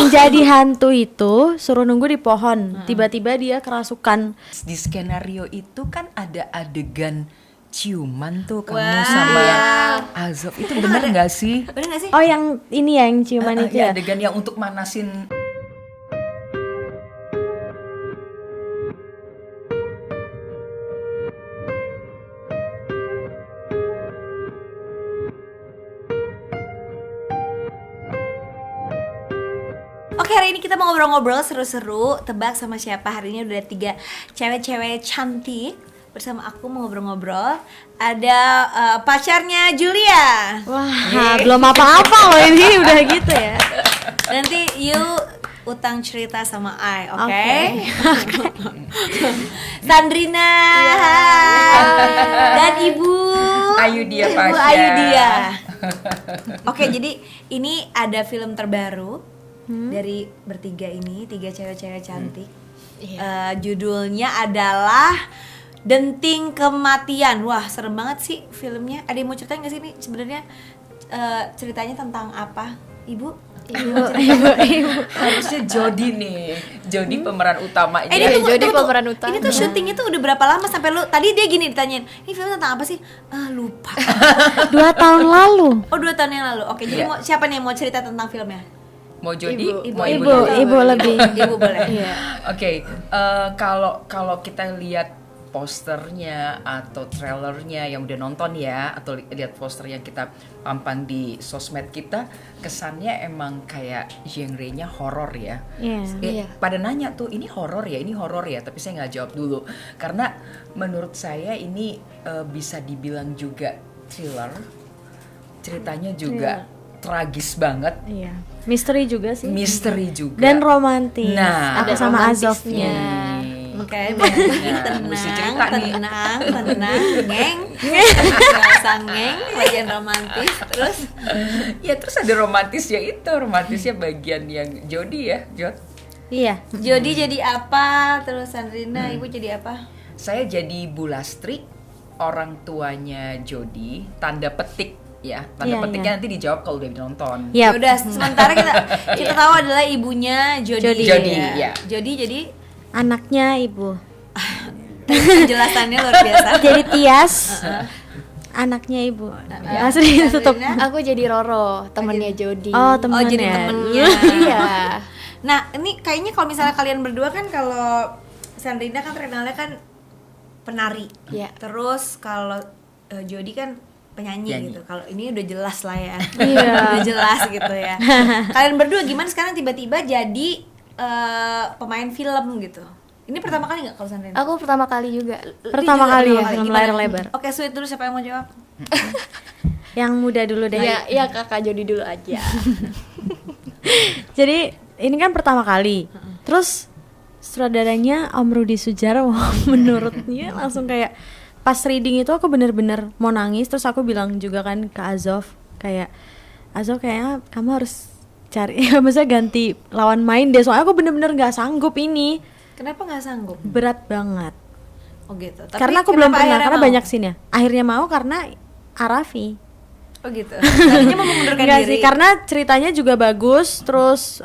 jadi hantu itu suruh nunggu di pohon. Tiba-tiba dia kerasukan. Di skenario itu kan ada adegan ciuman tuh kamu Wah, sama iya. Azov. Itu bener nggak sih? Bener gak sih? Oh, yang ini ya, yang ciuman itu Ya, ya. adegan yang untuk manasin. Oke, hari ini kita mau ngobrol-ngobrol seru-seru. Tebak sama siapa? Hari ini udah ada 3 cewek-cewek cantik bersama aku mau ngobrol-ngobrol. Ada pacarnya Julia. Wah, belum apa-apa loh ini udah gitu ya. Nanti you utang cerita sama I, oke? Sandrina dan Ibu Ayu dia Ibu Pasha. Ayu dia. Oke, jadi ini ada film terbaru dari bertiga ini, 3 cewek-cewek cantik. Judulnya adalah Denting Kematian. Wah, serem banget sih filmnya. Ada yang mau ceritain nggak sih ini sebenarnya ceritanya tentang apa, Ibu? Ibu. Harusnya Jody nih. Jody pemeran utamanya. Ini Jody pemeran utama. Ini tuh syutingnya tuh udah berapa lama sampai lu? Tadi dia gini ditanyain, ini film tentang apa sih? Lupa. 2 tahun lalu. Oh, 2 tahun yang lalu. Oke, jadi Iya. siapa nih yang mau cerita tentang filmnya? Mau Jody? Ibu. Mau Ibu, dulu? ibu lebih. Ibu boleh. Iya. Oke, kalau kita lihat posternya atau trailernya yang udah nonton ya, atau lihat poster yang kita pampang di sosmed kita, kesannya emang kayak genre-nya horor ya. Iya. Pada nanya tuh, ini horor ya, tapi saya nggak jawab dulu karena menurut saya ini bisa dibilang juga thriller, ceritanya juga tragis banget, Iya. Misteri juga sih. misteri juga, Dan romantis. Nah, Aku ada sama romantisnya. Azovnya. Oke, berarti mesti cerita nih. tenang, ngeng. Nggak usah ngeng, bagian romantis. Terus Ya terus ada romantisnya itu, romantisnya bagian yang Jody ya, Jod. Iya. Jody jadi apa? Terus Sandrina, Ibu jadi apa? Saya jadi Bu Lastri, orang tuanya Jody, tanda petik ya. Tanda Iya, petiknya iya. nanti dijawab kalau udah nonton. Yap. Udah, sementara kita tahu adalah ibunya Jody. Jody, ya. ya. Jody jadi Anaknya ibu. penjelasannya luar biasa. Jadi Tias. Anaknya ibu. Asli tutup. Sandrina? Aku jadi Roro, temennya Jody. Oh, Oh, temennya. jadi temennya. Iya. Nah, ini kayaknya kalau misalnya kalian berdua kan, kalau Sandrina kan terkenalnya kan penari. Iya. Terus kalau Jody kan penyanyi Nyanyi. gitu. Kalau ini udah jelas lah ya. Iya. Udah jelas gitu ya. Kalian berdua gimana sekarang tiba-tiba jadi pemain film gitu? Ini pertama kali nggak kalau Sandrina? Aku pertama kali juga. Pertama kali ya, film Gimana? layar lebar. Oke, sweet dulu, siapa yang mau jawab? Yang muda dulu deh. Iya, kakak Jody dulu aja. Jadi ini kan pertama kali. Terus sutradaranya Om Rudi Sudjarwo menurutnya langsung kayak pas reading itu aku bener-bener mau nangis. Terus aku bilang juga kan ke Azov kayak, Azov kayaknya kamu harus cari maksudnya ganti lawan main deh, soalnya aku bener-bener nggak sanggup ini, Kenapa nggak sanggup? berat banget. Oh gitu. Tapi Karena aku belum kenapa pernah, akhirnya karena mau? banyak scene-nya. Akhirnya mau karena Arafi. Oh gitu. Tadinya mau mengundurkan Enggak diri. sih, karena ceritanya juga bagus, terus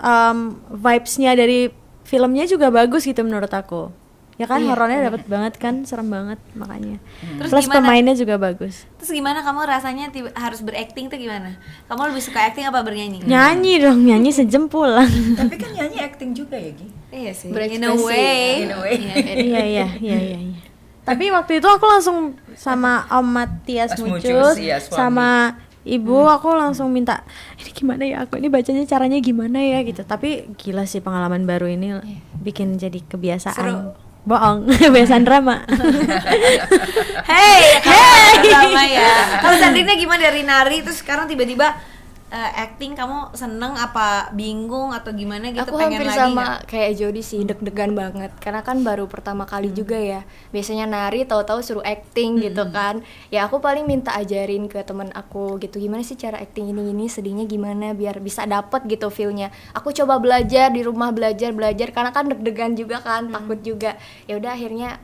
vibes-nya dari filmnya juga bagus gitu menurut aku. Ya kan, horornya dapet banget kan, serem banget makanya. Terus Plus gimana? pemainnya juga bagus. Terus gimana kamu rasanya harus berakting tuh gimana? Kamu lebih suka acting apa bernyanyi? Nyanyi dong, nyanyi sejam pulang. Tapi kan nyanyi acting juga ya, Gi. Iya sih. Berekspresi, In a way. In a way. Iya. Tapi waktu itu aku langsung sama Om Matias Mas Mucus, Mucus, iya, suami. sama ibu, aku langsung minta, ini gimana ya, aku ini bacanya caranya gimana ya gitu. Tapi gila sih, pengalaman baru ini bikin jadi kebiasaan. Seru. Bohong, kebiasaan drama. Hey, sama ya. Kalau Sandrina gimana dari nari terus sekarang tiba-tiba acting, kamu seneng apa bingung atau gimana gitu? Aku pengen hampir lagi sama kayak Jody sih, deg-degan banget karena kan baru pertama kali juga ya. Biasanya nari tahu-tahu suruh acting gitu kan. Ya aku paling minta ajarin ke temen aku gitu, gimana sih cara acting ini sedihnya gimana biar bisa dapet gitu feel-nya. Aku coba belajar di rumah, belajar karena kan deg-degan juga kan, takut juga. Ya udah akhirnya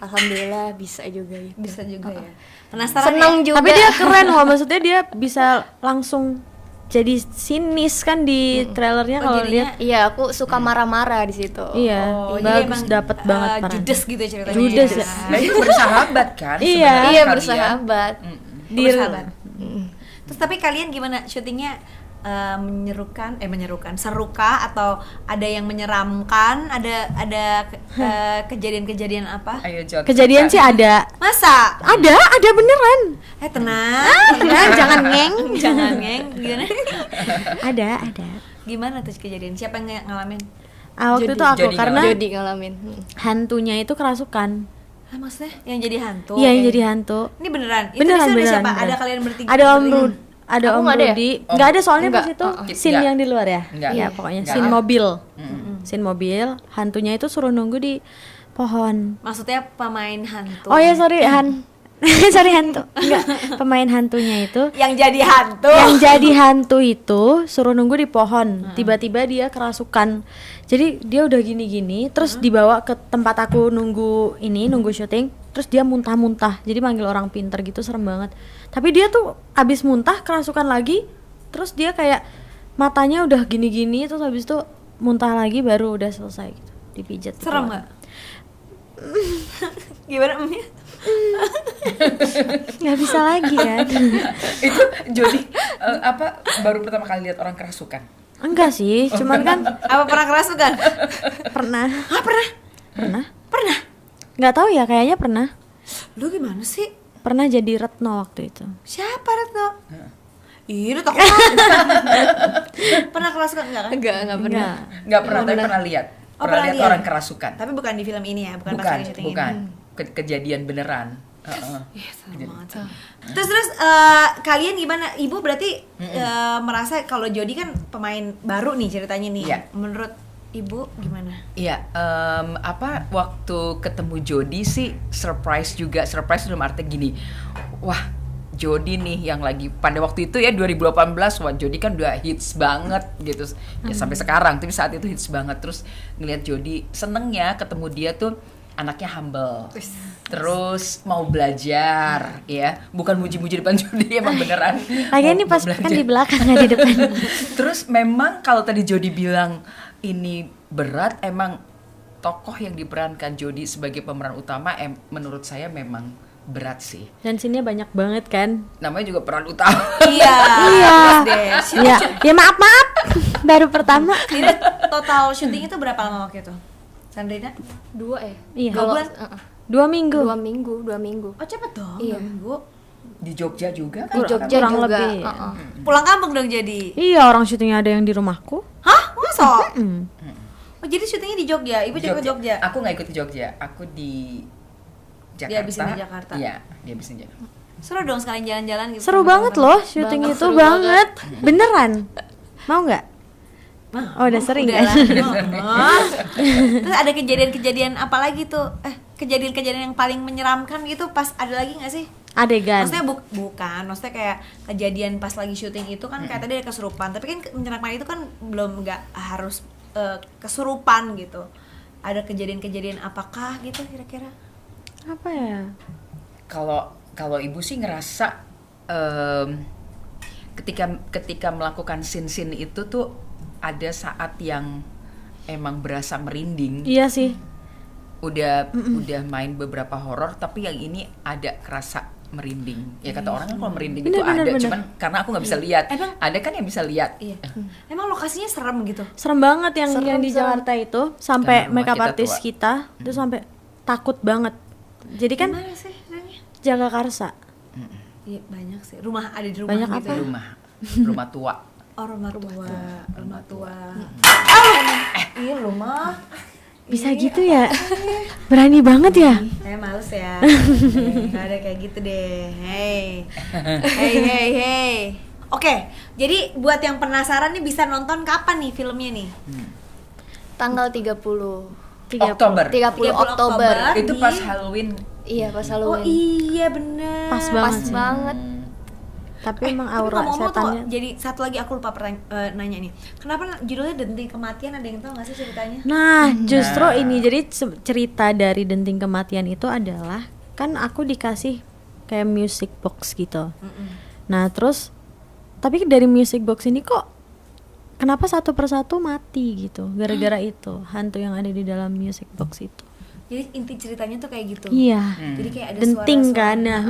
alhamdulillah bisa juga gitu. Bisa juga ya. Penasaran Seneng ya? juga. Tapi dia keren loh, maksudnya dia bisa langsung jadi sinis kan di trailernya kalau jadinya- lihat. Iya, aku suka marah-marah di situ. Iya, jadi bagus emang, dapet banget peran. judes gitu ceritanya. Judes ya. ya. Nah itu bersahabat kan? Iya. sebenarnya Iya, kalian. bersahabat. Bersahabat. Terus tapi kalian gimana syutingnya? Menyerukan, serukah atau ada yang menyeramkan? Ada kejadian-kejadian apa? Ayo Jod. Kejadian sih ada. Masa? Ada beneran. Tenang, jangan ngeng. jangan ngeng. Gimana? Ada. Gimana tuh kejadian? Siapa yang ngalamin? Waktu itu aku Jody karena Jody ngalamin. hantunya itu kerasukan. Maksudnya yang jadi hantu? Iya, yang Oke. jadi hantu. Ini beneran? Beneran, Itu di beneran, siapa? beneran. Ada kalian bertiga? Ada Om bertiga? Rudi, ada Aku Om nggak ada ya? Rudi. Nggak ada soalnya Nggak. pas itu Nggak. scene yang di luar ya. Nggak. Ya Iya. pokoknya Nggak. scene mobil. Scene mobil, hantunya itu suruh nunggu di pohon. Maksudnya pemain hantu? Oh ya sorry sorry hantu. Enggak, pemain hantunya itu Yang jadi hantu? yang jadi hantu itu suruh nunggu di pohon. Tiba-tiba dia kerasukan. Jadi dia udah gini-gini, terus dibawa ke tempat aku nunggu syuting. Terus dia muntah-muntah. Jadi manggil orang pinter gitu, serem banget. Tapi dia tuh abis muntah kerasukan lagi. Terus dia kayak matanya udah gini-gini, terus habis itu muntah lagi baru udah selesai gitu. Dipijat. Serem nggak? Gimana emnya? Nggak bisa lagi kan? Itu Jody baru pertama kali lihat orang kerasukan. Enggak sih, cuman kan Apa pernah kerasukan? pernah. Pernah? Nggak tahu ya, kayaknya pernah. Lu gimana sih? Pernah jadi Retno waktu itu. Siapa Retno? Ih, lu takut. Pernah kerasukan enggak kan? Enggak pernah. Nggak pernah, tapi pernah lihat. Oh, Pernah lihat lihat. orang kerasukan. Tapi bukan di film ini ya, bukan pas Bukan, lagi syuting bukan. ini. Kejadian beneran. Heeh. Ih, serem banget. Terus kalian gimana? Ibu berarti merasa kalau Jody kan pemain baru nih ceritanya nih. Iya. Menurut Ibu gimana? Iya, waktu ketemu Jody sih surprise juga. Surprise dalam arti gini, wah Jody nih yang lagi pada waktu itu ya 2018, wah Jody kan udah hits banget gitu. Ya sampai sekarang, tapi saat itu hits banget. Terus ngeliat Jody, senengnya ketemu dia tuh anaknya humble. Terus mau belajar, ya. Bukan muji-muji depan Jody, emang beneran. Lagi mau ini pas belajar. kan di belakang nggak di depan. Terus memang kalau tadi Jody bilang ini berat, emang tokoh yang diperankan Jody sebagai pemeran utama menurut saya memang berat sih. Dan sini banyak banget kan. Namanya juga peran utama. Iya. Iya. Terus deh. Ya maaf baru pertama. Jadi total syuting itu berapa lama waktu itu? Sandrina? 2 ya? Iya. Dua bulan? 2 minggu. 2 minggu. Oh cepet dong, Iya. 2 minggu. Di Jogja juga Di kan? Jogja kurang juga. lebih. Pulang kampung dong jadi. Iya, orang syutingnya ada yang di rumahku. Hah? Masa? Oh jadi syutingnya di Jogja, Ibu juga ke Jogja? Aku nggak ikut di Jogja, aku di Jakarta. Dihabisin di Jakarta. Iya, dihabisin di Jakarta. Seru dong sekalian jalan-jalan gitu. Seru sama banget teman-teman. loh syuting Banget, itu seru banget. Beneran. Mau nggak? Oh, udah sering Udah kan? lah. Terus ada kejadian-kejadian apa lagi tuh? Kejadian-kejadian yang paling menyeramkan gitu pas ada lagi nggak sih? Adegan. Maksudnya bukan, maksudnya kayak kejadian pas lagi syuting itu kan kayak tadi ada kesurupan, tapi kan menyeramkan itu kan belum nggak harus kesurupan gitu. Ada kejadian-kejadian apakah gitu kira-kira? Apa ya? Kalau ibu sih ngerasa ketika melakukan scene itu tuh ada saat yang emang berasa merinding. Iya sih. Udah main beberapa horor, tapi yang ini ada kerasa merinding. Ya kata orang kan kalau merinding itu Bener, ada, bener. cuman karena aku nggak bisa lihat. Emang- Ada kan yang bisa lihat. Iya. Emang lokasinya serem gitu. Serem banget yang Serem, di serem. Jakarta itu sampai Karena rumah makeup kita artist tua. kita itu sampai takut banget. Jadi kan Gimana sih orangnya? Jagakarsa. Iya banyak sih. Rumah ada di rumah Banyak gitu. apa? ya? Rumah tua. Oh rumah tua. Rumah tua. Iya rumah. Bisa gitu ya? Berani banget ya? Saya males ya. Gak ada kayak gitu deh. Hey. Oke, jadi buat yang penasaran nih bisa nonton kapan nih filmnya nih? Tanggal 30 Oktober. 30 30 Oktober. Itu pas Halloween. Iya, pas Oh Halloween. iya bener. Pas Pas banget sih. banget. Tapi emang Tapi aura ngomong-ngomong tuh, setannya. jadi satu lagi aku lupa nanya nih. Kenapa judulnya Denting Kematian, ada yang tahu gak sih ceritanya? Nah, justru ini jadi cerita dari Denting Kematian itu adalah kan aku dikasih kayak music box gitu. Nah, terus tapi dari music box ini kok kenapa satu persatu mati gitu gara-gara itu hantu yang ada di dalam music box itu. Jadi inti ceritanya tuh kayak gitu. Iya. Jadi kayak ada Denting suara-suara. kan, nah,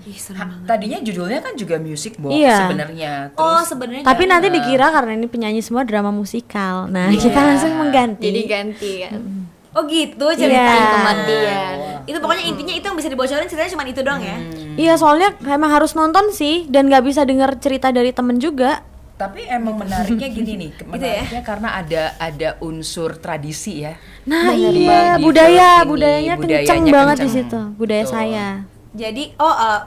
Ih, serem banget. Tadinya judulnya kan juga music box Iya. sebenarnya. Oh, Terus sebenarnya Tapi jangan- nanti dikira karena ini penyanyi semua drama musikal. Nah, kita langsung mengganti. Jadi ganti kan. Oh gitu Iya. ceritanya. Kematian. Itu pokoknya intinya itu yang bisa dibocorin ceritanya cuma itu doang ya. Iya, soalnya emang harus nonton sih dan nggak bisa dengar cerita dari temen juga. tapi emang menariknya gini nih, ya? menariknya karena ada unsur tradisi ya. Nah, Di- iya, di budaya, film ini, budayanya budayanya kenceng banget di kenceng. situ. Budaya Betul. saya. Jadi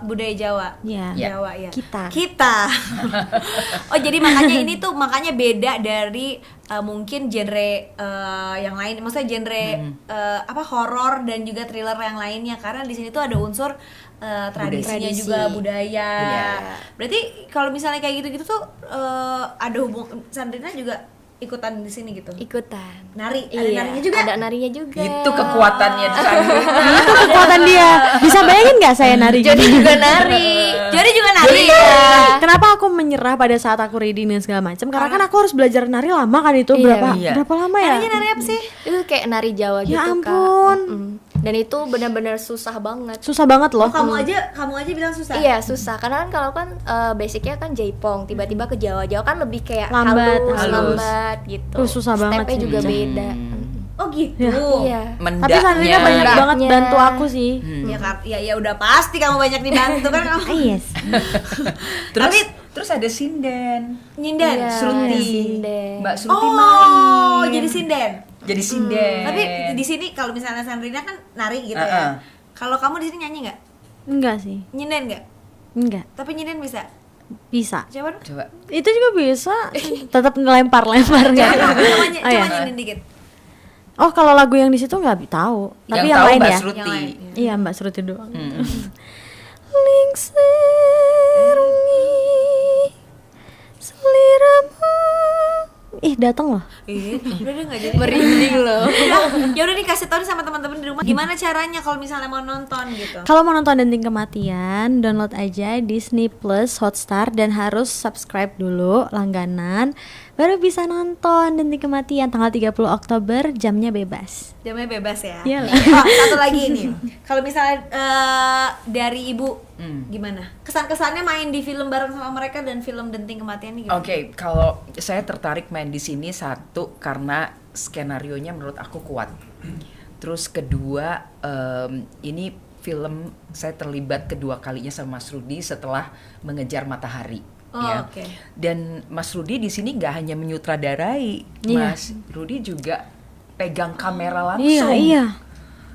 budaya Jawa. Iya. Jawa ya. Kita. Oh, jadi makanya ini tuh makanya beda dari mungkin genre yang lain. Maksudnya genre apa horor dan juga thriller yang lainnya karena di sini tuh ada unsur tradisinya Tradisi. juga budaya. Budaya. Berarti kalau misalnya kayak gitu-gitu tuh ada hubung Sandrina juga ikutan di sini gitu. Ikutan. Nari, ada Iya, narinya juga. ada narinya juga. Itu kekuatannya di Sandrina. Itu kekuatan dia. Bisa bayangin nggak saya nari Jadi gini? juga nari. Jadi juga nari. Kenapa aku menyerah pada saat aku reading dan segala macam? Karena kan aku harus belajar nari lama kan itu Iya. Iya. berapa lama ya? Narinya nari apa sih? Itu kayak nari Jawa Ya gitu ampun. Kak. Dan itu benar-benar susah banget. Susah banget loh. Oh, kamu aja bilang susah. Iya susah karena kan kalau kan basicnya kan Jaipong tiba-tiba ke Jawa kan lebih kayak Lambat, halus, halus. lambat gitu. Susah banget Stepnya sih. juga beda. Oh gitu. Iya. Tapi Sandrina banyak Mendaknya. banget bantu aku sih. Ya udah pasti kamu banyak dibantu kan kamu. Yes. Terus Tapi- terus ada sinden. Nyinden. Iya, Sruti. sinden. Mbak Sruti Oh, main. jadi sinden. Jadi sinden. Tapi di sini kalau misalnya Sandrina kan nari gitu Uh-uh. ya. Kalau kamu di sini nyanyi nggak? Enggak sih. Nyinden nggak? Enggak. Tapi nyinden bisa. Bisa. Coba dong. Coba. Itu juga bisa. Tetap ngelempar-lempar ya. Coba Oh, coba ya. nyinden dikit. Oh, kalau lagu yang di situ nggak tahu. Tapi yang tahu lain Mbak ya. Sruti. Yang lain. Iya, Mbak Sruti doang. Lingserungi seliramu. Ih, datang loh. Udah deh nggak jadi. Merinding loh. Ya udah dikasih tahu nih sama teman-teman di rumah gimana caranya kalau misalnya mau nonton gitu. Kalau mau nonton Denting Kematian, download aja Disney Plus Hotstar dan harus subscribe dulu langganan baru bisa nonton Denting Kematian tanggal 30 Oktober, jamnya bebas. Jamnya bebas ya. Iyalah. Oh, satu lagi ini. Kalau misalnya dari ibu gimana? Kesan-kesannya main di film bareng sama mereka dan film Denting Kematian ini gimana? Oke, kalau saya tertarik main di sini satu karena skenarionya menurut aku kuat. Terus kedua, ini film saya terlibat kedua kalinya sama Mas Rudi setelah Mengejar Matahari. Oh, Ya. oke. Dan Mas Rudi di sini nggak hanya menyutradarai, Iya. Mas Rudi juga pegang kamera Iya, langsung. iya.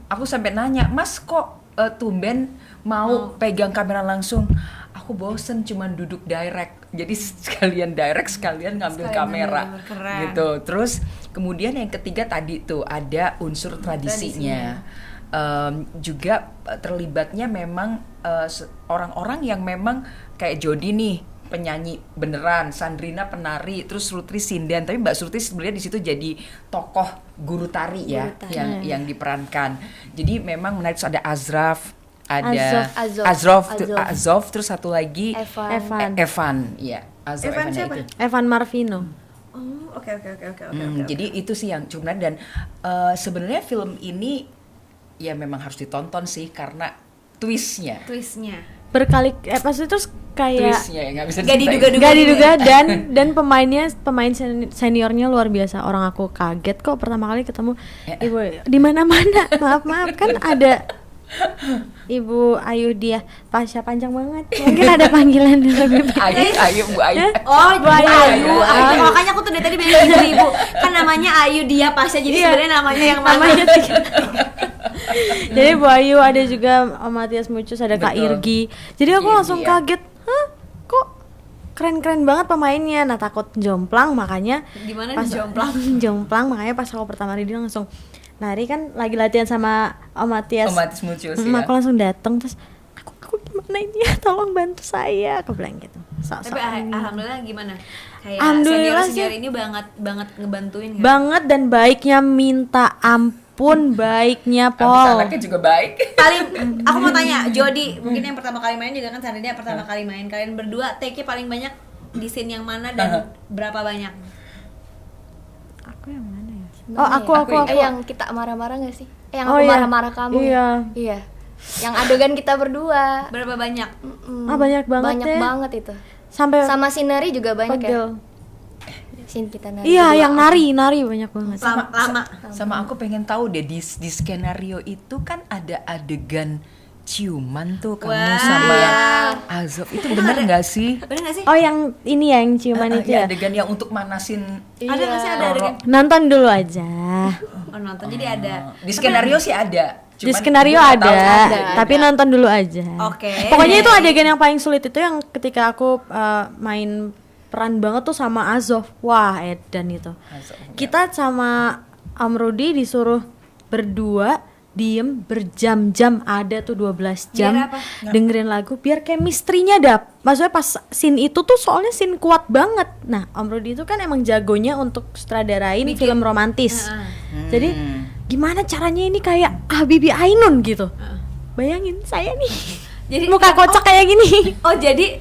Aku sampai nanya, Mas kok tumben mau pegang kamera langsung? Aku bosen cuman duduk direct, jadi sekalian direct sekalian ngambil Sekalian kamera, ngambil, keren. gitu. Terus kemudian yang ketiga tadi tuh ada unsur tradisinya. Juga terlibatnya memang orang-orang yang memang kayak Jody nih penyanyi beneran, Sandrina penari, terus Sruti sinden. Tapi Mbak Sruti sebenarnya di situ jadi tokoh guru tari ya, Guru tari. yang diperankan. Jadi memang menarik. Terus ada Azraf, ada Azov. Azov, terus satu lagi Evan. Evan, iya. Azov, Evan Evan siapa? itu. Evan Marvino. Oh, oke. Jadi itu sih yang cukup menarik dan sebenarnya film ini ya memang harus ditonton sih karena twistnya Berkali maksudnya terus kayak twistnya ya nggak bisa Gak diceritain. diduga-duga. gak diduga dan pemain seniornya luar biasa. Orang aku kaget kok pertama kali ketemu ibu di mana-mana. Maaf kan ada Ibu Ayu dia Pasha panjang banget. Mungkin ada panggilan yang lebih Ayu, Bu Ayu. Oh, Bu Ayu. Ayu. Makanya aku tuh dari tadi bilang dari ibu. Kan namanya Ayu dia Pasha jadi Iya. sebenarnya namanya yang mana? namanya tiga. Jadi Bu Ayu ada juga Om Matias Mucus, ada Kak Betul. Irgi. Jadi aku Irgi, langsung ya. kaget, hah kok keren-keren banget pemainnya. Nah takut jomplang makanya Gimana nih jomplang? jomplang makanya pas aku pertama reading langsung nari kan lagi latihan sama Om Matias. Om Matias Mucus, Mm, ya. aku langsung datang terus aku gimana ini ya, tolong bantu saya, aku bilang gitu. Tapi alhamdulillah gimana? Kayak Alhamdulillah senior sih. ini banget ngebantuin kan? Banget dan baiknya minta ampun, baiknya Habis Pol. anaknya juga baik. Paling aku mau tanya Jody, mungkin yang pertama kali main juga kan Sandrina pertama kali main. Kalian berdua take-nya paling banyak di scene yang mana dan berapa banyak? Aku yang mana ya? Mana Oh, ya? aku. Yang kita marah-marah nggak sih? Yang Oh, aku iya. marah-marah kamu. Iya. Iya. Yang adegan kita berdua. Berapa banyak? Ah, banyak banget Banyak ya. banget itu. Sampai Sama sinari juga banyak pegel. ya. Scene kita nari. Iya, berdua. yang nari banyak banget. Lama. Sama aku pengen tahu deh di skenario itu kan ada adegan ciuman tuh kamu Wah, sama iya. Azov. Itu bener nggak sih? Bener gak sih? Oh, yang ini ya, yang ciuman itu Ya, ya. adegan yang untuk manasin Ada nggak sih ada adegan? Nonton dulu aja. Oh nonton, jadi ada. di skenario sih ada. Di Cuman skenario gue nggak tahu ada, ada. tapi nonton dulu aja. Oke. Pokoknya itu adegan yang paling sulit itu yang ketika aku main peran banget tuh sama Azov. Wah, edan itu. Azov, ya. Kita sama Amrudi disuruh berdua diem berjam-jam, ada tuh 12 jam Biar apa? dengerin lagu biar chemistry-nya dap. Maksudnya pas scene itu tuh soalnya scene kuat banget. Nah, Om Rudi itu kan emang jagonya untuk sutradarain film romantis. Jadi gimana caranya ini kayak Habibie Ainun gitu. Bayangin saya nih. Jadi Muka kocak kayak gini. Oh jadi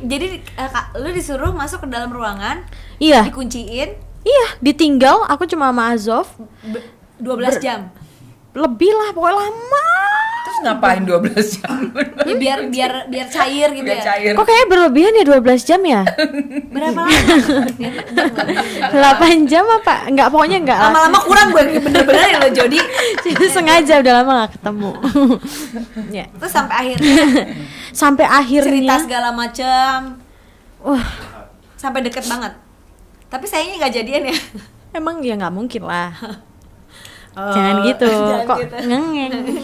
lu disuruh masuk ke dalam ruangan, Iya. dikunciin Iya, ditinggal aku cuma sama Azov. 12 jam. Lebih lah, pokoknya lama. Terus ngapain 12 jam? Ya, biar cair gitu Biar ya. cair. Kok kayak berlebihan ya 12 jam ya? Berapa lama? 8 jam apa? Enggak, pokoknya enggak lah. Lama-lama kurang gue bener-bener ya lo Jody. Jadi sengaja udah lama gak ketemu. Ya. Terus sampai akhirnya Sampai cerita akhirnya segala macem, wah, sampai deket banget. Tapi sayangnya nggak jadian ya. emang ya nggak mungkin lah. Oh, Jangan gitu. jangan Kok gitu. ngeng.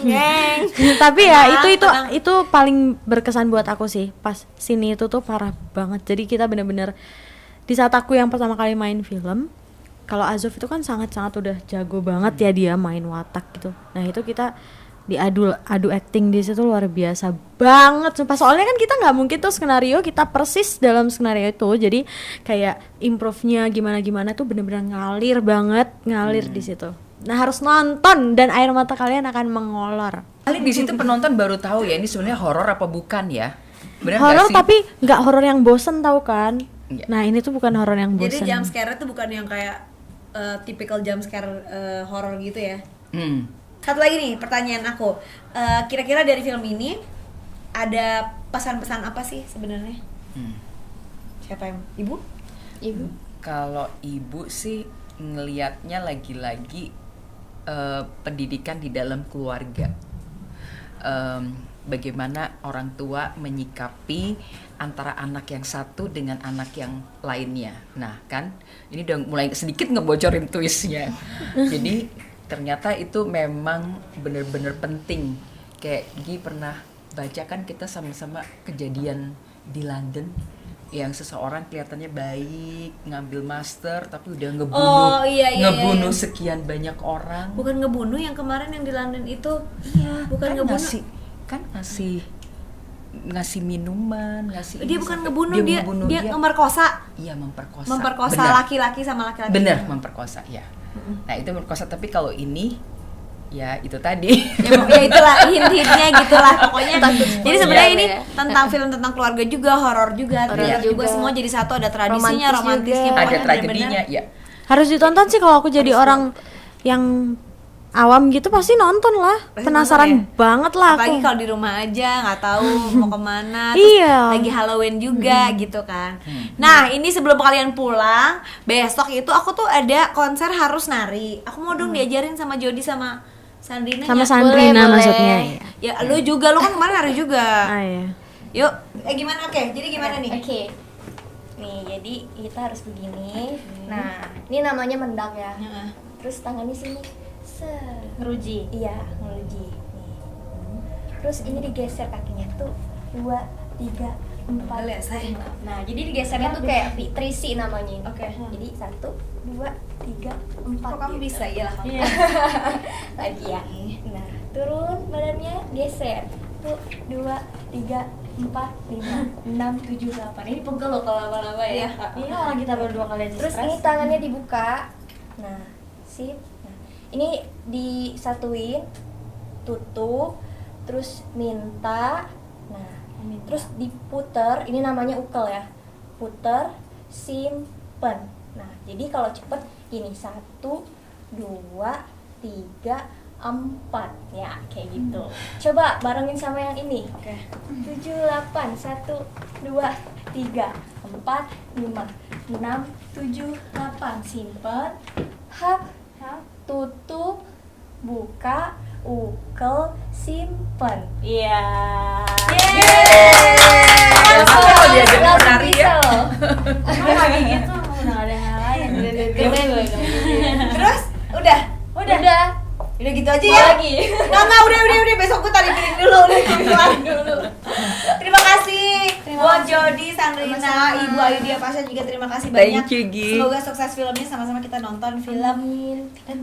Ngeng. Tapi ya Tenang, itu tenang. itu paling berkesan buat aku sih. Pas sini itu tuh parah banget. Jadi kita bener-bener di saat aku yang pertama kali main film, kalau Azov itu kan sangat-sangat udah jago banget ya dia main watak gitu. Nah itu kita diadu acting di situ luar biasa banget. Sumpah, soalnya kan kita nggak mungkin tuh skenario kita persis dalam skenario itu. Jadi kayak improve-nya gimana tuh bener-bener ngalir banget, ngalir di situ. Nah harus nonton dan air mata kalian akan mengolor. Kali di situ penonton baru tahu ya ini sebenarnya horor apa bukan ya? Benar Horor nggak sih? tapi nggak horor yang bosen tahu kan? Iya. Nah ini tuh bukan horor yang Jadi bosen. jump scare itu bukan yang kayak typical jump scare horror gitu ya. Satu lagi nih pertanyaan aku, kira-kira dari film ini ada pesan-pesan apa sih sebenarnya? Siapa yang ibu? Ibu. Kalau ibu sih ngelihatnya lagi-lagi pendidikan di dalam keluarga. Bagaimana orang tua menyikapi antara anak yang satu dengan anak yang lainnya. Nah kan, ini udah mulai sedikit ngebocorin twistnya. Jadi ternyata itu memang benar-benar penting. Kayak Gi pernah baca kan kita sama-sama kejadian di London yang seseorang kelihatannya baik, ngambil master tapi udah ngebunuh, Oh, iya, ngebunuh iya. sekian banyak orang. Bukan ngebunuh yang kemarin yang di London itu. Iya, bukan kan ngebunuh. ngasih minuman, ngasih Dia ini bukan sampai- ngebunuh, dia ngebunuh memerkosa. Iya, memperkosa. Memperkosa Benar. laki-laki sama laki-laki. Bener, memperkosa ya. Nah itu memperkosa, tapi kalau ini ya itu tadi. Ya itulah hint-hintnya gitulah pokoknya. Jadi sebenarnya Iya, ini iya. tentang film tentang keluarga juga, horor juga, thriller Horor juga, juga. semua jadi satu, ada tradisinya, Romantis romantisnya, juga. Ada pokoknya tragedinya bener-bener. ya. Harus ditonton sih kalau aku jadi orang yang awam gitu pasti nonton lah. Pasti Penasaran nonton ya? banget lah aku. Apalagi kalau di rumah aja nggak tahu mau kemana, terus Iya. lagi Halloween juga gitu kan. Nah ini sebelum kalian pulang besok itu aku tuh ada konser harus nari. Aku mau dong diajarin sama Jody sama Sandrina. Sama ya. Sandrina Boleh, maksudnya. boleh. Iya. Ya lu juga, lu kan kemarin nari juga. Ah, iya. Yuk, gimana? Oke, jadi gimana nih? Oke. Nih, jadi kita harus begini. Nah, ini namanya mendak ya. Heeh. Terus tangannya sini. Ngeruji. Iya, ngeluji. Nih. Terus ini digeser kakinya tuh 2, 3, 4. Boleh, saya. Nah, jadi digesernya tuh kayak trisi namanya ini. Oke. Jadi 1, 2, 3, 4. Kok kamu bisa? Iyalah. Lagi ya. Nah, turun badannya geser. 1, 2, 3, 4, 5, 6, 7, 8. Ini pegel loh kalau lama-lama ya. Iya, orang kita baru 2 kali aja. Terus ini tangannya dibuka. Nah, sip. Nah, ini disatuin, tutup, terus minta. Nah, terus diputer. Ini namanya ukel ya. Puter, simpen. Nah, jadi kalau cepet gini 1, 2, 3, 4 ya kayak gitu. Coba barengin sama yang ini. Oke. 7, 8, 1, 2, 3, 4, 5, 6, 7, 8. Simpen, hap, tutup, buka, ukel, simpen. Iya. Tapi kalau diajarin menari ya. Kayak gitu udah ada hal lain. Terus udah udah gitu aja ya. Lagi. Nggak, udah besok gue tarik piring dulu, Terima kasih buat Jody, Sandrina, Ibu Ayu Dia Pasha juga terima kasih banyak. Thank you, Gi. Semoga sukses filmnya, sama-sama kita nonton film dan